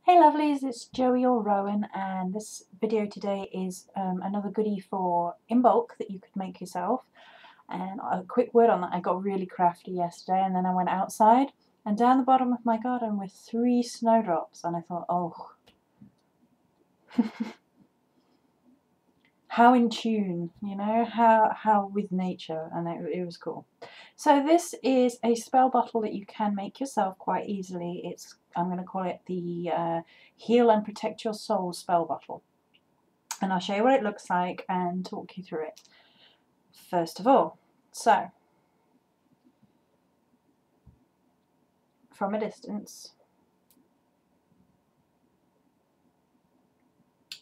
Hey lovelies, it's Joey or Rowan, and this video today is another goodie for Imbolc that you could make yourself. And a quick word on that, I got really crafty yesterday and then I went outside and down the bottom of my garden were 3 snowdrops, and I thought, oh, how in tune, you know, how with nature, and it was cool. So this is a spell bottle that you can make yourself quite easily. I'm going to call it the Heal and Protect Your Soul spell bottle. And I'll show you what it looks like and talk you through it. First of all, so from a distance,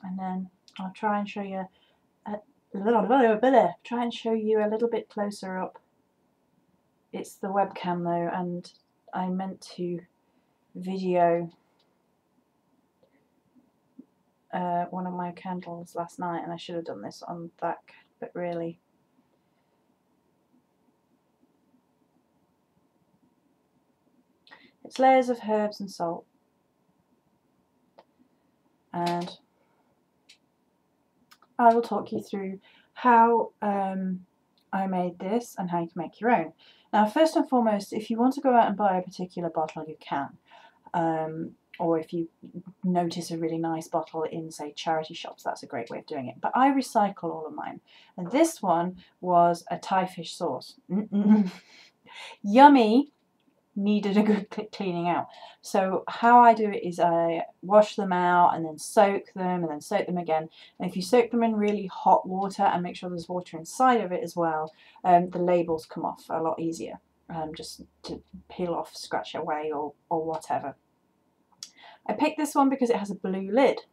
and then I'll try and show you a little bit closer up. It's the webcam though, and I meant to video one of my candles last night, and I should have done this on back, but really it's layers of herbs and salt, and I will talk you through how I made this and how you can make your own. Now, first and foremost, if you want to go out and buy a particular bottle, you can. Or if you notice a really nice bottle in, say, charity shops, that's a great way of doing it. But I recycle all of mine. And this one was a Thai fish sauce. Yummy! Needed a good cleaning out. So how I do it is I wash them out and then soak them and then soak them again. And if you soak them in really hot water and make sure there's water inside of it as well, the labels come off a lot easier. Just to peel off, scratch away, or whatever. I picked this one because it has a blue lid.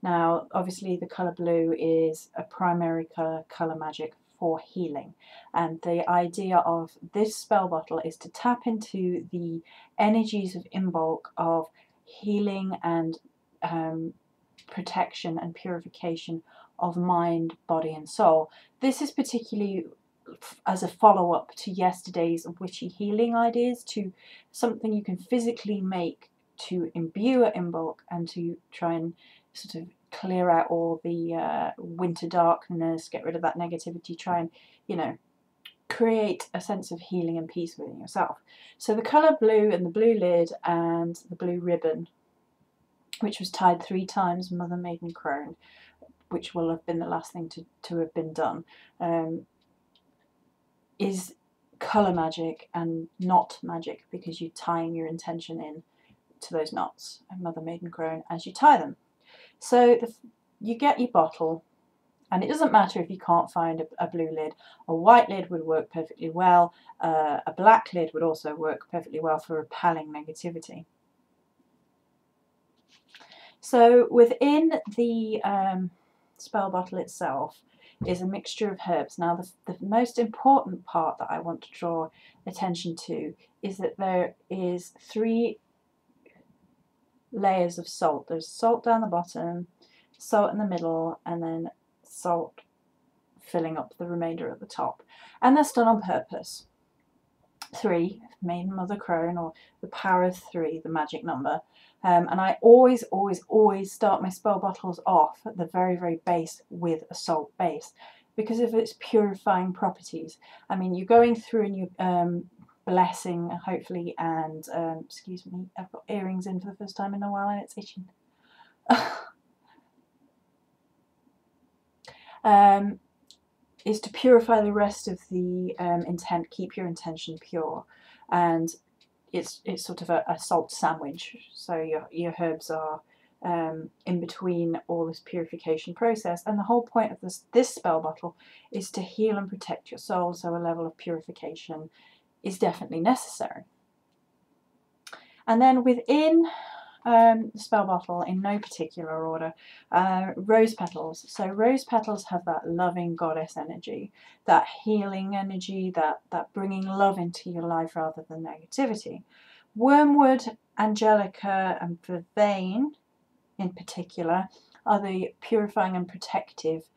Now, obviously the colour blue is a primary colour magic for healing, and the idea of this spell bottle is to tap into the energies of Imbolc of healing and protection and purification of mind, body and soul. This is particularly as a follow-up to yesterday's witchy healing ideas, to something you can physically make to imbue Imbolc and to try and sort of clear out all the winter darkness, get rid of that negativity, try and, you know, create a sense of healing and peace within yourself. So the colour blue and the blue lid and the blue ribbon, which was tied 3 times Mother Maiden Crone, which will have been the last thing to have been done, is colour magic and knot magic, because you're tying your intention in to those knots of Mother Maiden Crone as you tie them. So you get your bottle, and it doesn't matter if you can't find a blue lid. A white lid would work perfectly well. A black lid would also work perfectly well for repelling negativity. So within the spell bottle itself is a mixture of herbs. Now the most important part that I want to draw attention to is that there is 3 layers of salt. There's salt down the bottom, salt in the middle, and then salt filling up the remainder at the top. And that's done on purpose. 3, Maiden Mother Crone, or the power of 3, the magic number. And I always start my spell bottles off at the very, very base with a salt base, because of its purifying properties. I mean, you're going through and you're blessing, hopefully, and excuse me, I've got earrings in for the first time in a while and it's itching. Is to purify the rest of the intent, keep your intention pure, and it's sort of a salt sandwich. So your herbs are in between all this purification process, and the whole point of this spell bottle is to heal and protect your soul. So a level of purification is definitely necessary. And then within the spell bottle, in no particular order, rose petals. So rose petals have that loving goddess energy, that healing energy, that bringing love into your life rather than negativity. Wormwood, angelica and vervain in particular are the purifying and protective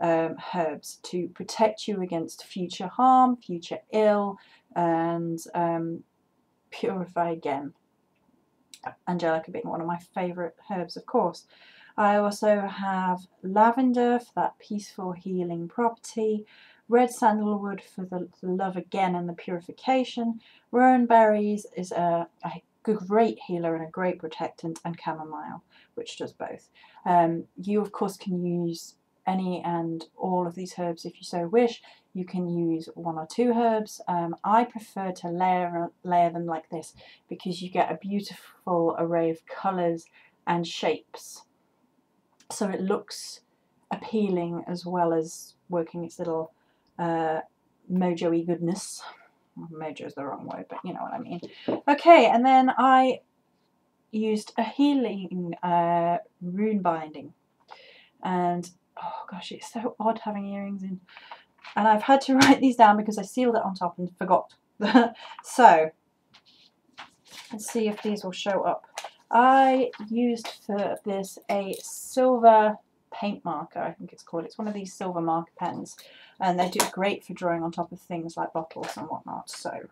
herbs to protect you against future harm, future ill, and purify again. Angelica being one of my favourite herbs, of course. I also have lavender for that peaceful healing property, red sandalwood for the love again and the purification, rowan berries is a great healer and a great protectant, and chamomile, which does both. You of course can use any and all of these herbs if you so wish. You can use 1 or 2 herbs. I prefer to layer them like this because you get a beautiful array of colours and shapes. So it looks appealing as well as working its little mojo-y goodness. Mojo is the wrong word, but you know what I mean. Okay, and then I used a healing rune binding. And oh gosh, it's so odd having earrings in. And I've had to write these down because I sealed it on top and forgot. So, let's see if these will show up. I used for this a silver paint marker, I think it's called. It's one of these silver marker pens. And they do great for drawing on top of things like bottles and whatnot. So,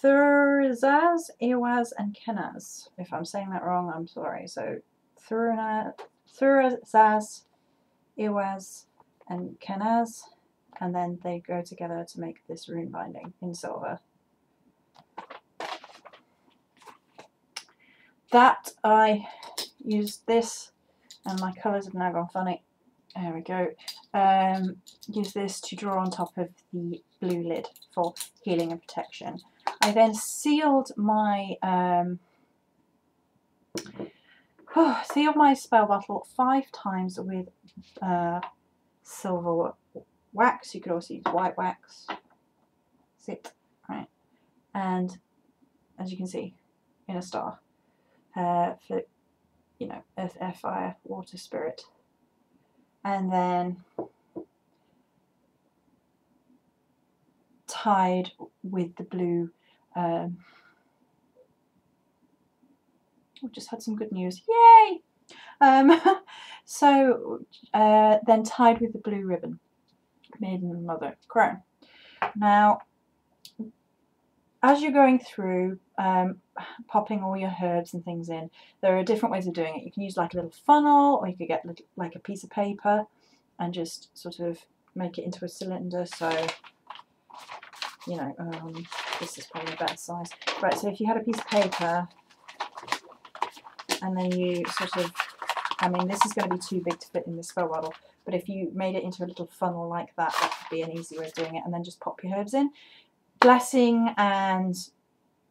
Thurzaz, Iwaz, and Kenaz. If I'm saying that wrong, I'm sorry. So, Thurzaz, Iwaz, and Kenaz, and then they go together to make this rune binding in silver. That I used this, and my colours have now gone funny. There we go. Use this to draw on top of the blue lid for healing and protection. I then sealed my spell bottle 5 times with silver wax. You could also use white wax. That's it, right? And as you can see, in a star for, you know, earth, air, fire, water, spirit. And then tied with the blue. We just had some good news. Yay! So then tied with the blue ribbon. Maiden, mother, crown. Now, as you're going through popping all your herbs and things in, there are different ways of doing it. You can use like a little funnel, or you could get like a piece of paper and just sort of make it into a cylinder. So, you know, this is probably a better size. Right, so if you had a piece of paper and then you sort of, I mean, this is going to be too big to fit in the spell bottle, but if you made it into a little funnel like that, that would be an easy way of doing it, and then just pop your herbs in. Blessing and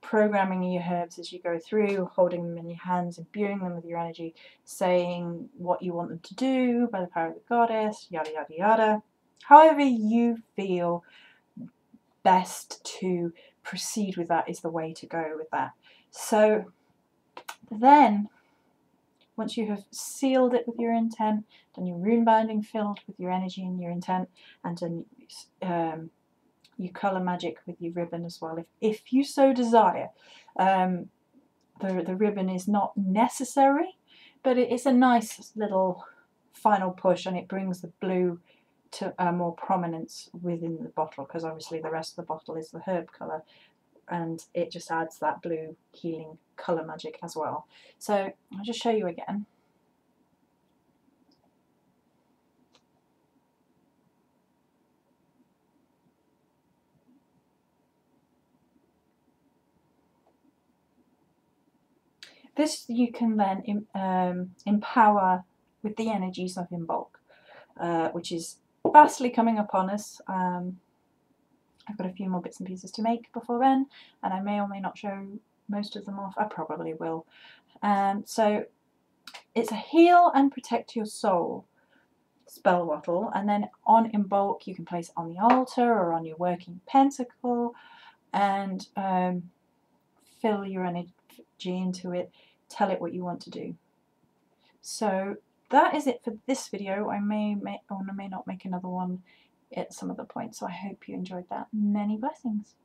programming your herbs as you go through, holding them in your hands, imbuing them with your energy, saying what you want them to do by the power of the goddess, yada yada yada. However you feel best to proceed with that is the way to go with that. So then, once you have sealed it with your intent, done your rune binding filled with your energy and your intent, and done you colour magic with your ribbon as well, if you so desire. The ribbon is not necessary, but it is a nice little final push, and it brings the blue to more prominence within the bottle, because obviously the rest of the bottle is the herb colour, and it just adds that blue healing colour magic as well. So I'll just show you again. This you can then empower with the energies of Imbolc, which is fastly coming upon us. I've got a few more bits and pieces to make before then, and I may or may not show most of them off. I probably will. So it's a heal and protect your soul spell bottle, and then on Imbolc you can place it on the altar or on your working pentacle, and fill your energy into it, tell it what you want to do. So that is it for this video. I may or may not make another one at some other point, so I hope you enjoyed that. Many blessings.